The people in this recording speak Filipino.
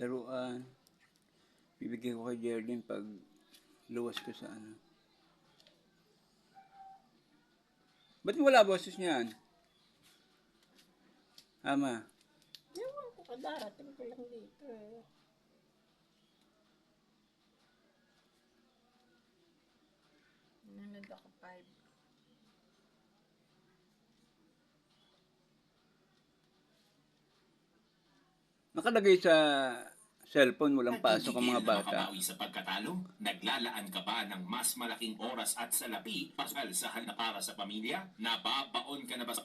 laruan. Bibigay ko kay Jerlyn pag luwas ko sa ano. Ba't wala boses niyan? Ama. Ewan ko, kadarating ko lang dito eh. Nanood ako 5. Nakalagay sa cellphone, walang pasok ang mga Nagigil na bata. makabawi sa pagkatalo? Naglalaan ka ba ng mas malaking oras at salapi pasal sa para sa pamilya? Nababaon ka na ba sa